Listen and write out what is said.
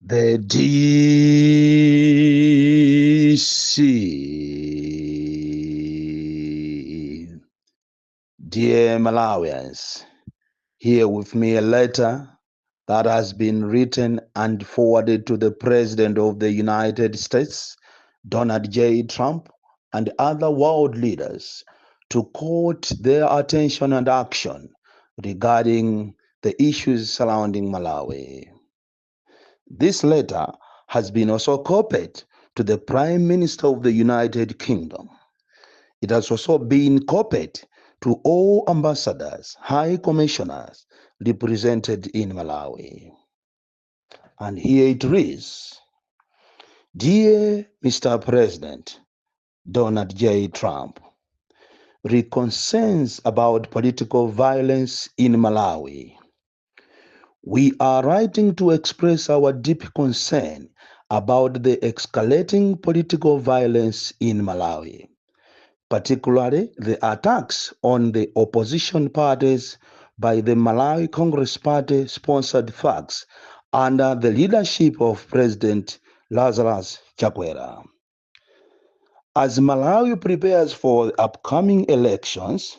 The DC. Dear Malawians, here with me a letter that has been written and forwarded to the President of the United States, Donald J. Trump, and other world leaders to court their attention and action regarding the issues surrounding Malawi. This letter has been also copied to the Prime Minister of the United Kingdom. It has also been copied to all ambassadors, high commissioners represented in Malawi. And here it reads, Dear Mr. President Donald J. Trump, concerns about political violence in Malawi. We are writing to express our deep concern about the escalating political violence in Malawi, particularly the attacks on the opposition parties by the Malawi Congress Party sponsored thugs under the leadership of President Lazarus Chakwera. As Malawi prepares for the upcoming elections,